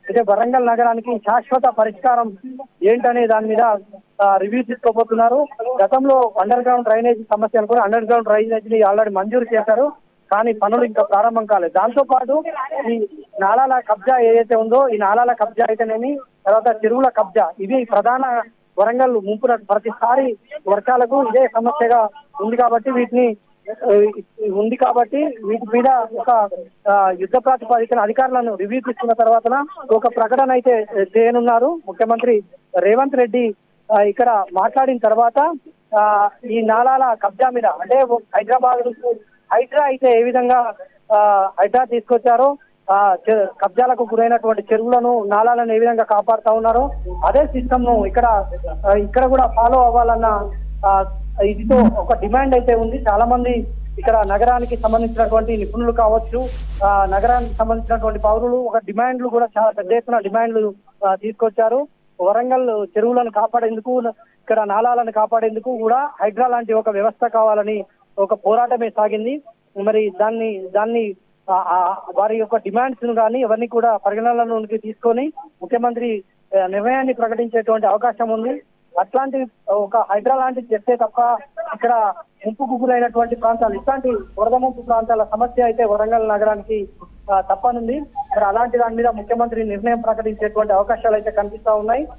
అయితే వరంగల్ నగరానికి శాశ్వత పరిష్కారం ఏంటనే దాని మీద రివ్యూ తీసుకోబోతున్నారు. గతంలో అండర్ గ్రౌండ్ డ్రైనేజ్ సమస్య అనుకుని అండర్ గ్రౌండ్ డ్రైనేజ్ ని ఆల్రెడీ మంజూరు చేశారు, కానీ పనులు ఇంకా ప్రారంభం కాలేదు. దాంతో పాటు ఈ నాలాల కబ్జా ఏదైతే ఉందో, ఈ నాలాల కబ్జా అయితేనేమి, తర్వాత చెరువుల కబ్జా, ఇవి ప్రధాన వరంగల్ ముంపున ప్రతిసారి వర్షాలకు ఇదే సమస్యగా ఉంది కాబట్టి వీటి మీద ఒక యుద్ధ ప్రాతిపదికన అధికారులను రివ్యూ తీసుకున్న తర్వాత ఒక ప్రకటన అయితే చేయనున్నారు ముఖ్యమంత్రి రేవంత్ రెడ్డి. ఇక్కడ మాట్లాడిన తర్వాత ఈ నాలాల కబ్జా మీద, అంటే హైదరాబాద్ హైడ్రా అయితే ఏ విధంగా హైడ్రా తీసుకొచ్చారో, కబ్జాలకు గురైనటువంటి చెరువులను నాలాలను ఏ విధంగా కాపాడుతా ఉన్నారో అదే సిస్టమ్ ను ఇక్కడ కూడా ఫాలో అవ్వాలన్న ఇదితో ఒక డిమాండ్ అయితే ఉంది. చాలా మంది ఇక్కడ నగరానికి సంబంధించినటువంటి నిపుణులు కావచ్చు, నగరానికి సంబంధించినటువంటి పౌరులు ఒక డిమాండ్లు కూడా చాలా పెద్ద ఎత్తున డిమాండ్లు తీసుకొచ్చారు. వరంగల్ చెరువులను కాపాడేందుకు, ఇక్కడ నాలాలను కాపాడేందుకు కూడా హైడ్రా లాంటి ఒక వ్యవస్థ కావాలని ఒక పోరాటమే సాగింది. మరి దాన్ని వారి యొక్క డిమాండ్స్ ను కానీ ఎవరిని కూడా పరిగణనలోకి తీసుకొని ముఖ్యమంత్రి నిర్ణయాన్ని ప్రకటించేటువంటి అవకాశం ఉంది. అట్లాంటి ఒక హైడ్రా లాంటిది చేస్తే తప్ప ఇక్కడ ముంపుకు గురైనటువంటి ప్రాంతాలు, ఇట్లాంటి వరద ముంపు ప్రాంతాల సమస్య అయితే వరంగల్ నగరానికి తప్పనుంది. మరి అలాంటి దాని మీద ముఖ్యమంత్రి నిర్ణయం ప్రకటించేటువంటి అవకాశాలు అయితే కనిపిస్తా ఉన్నాయి.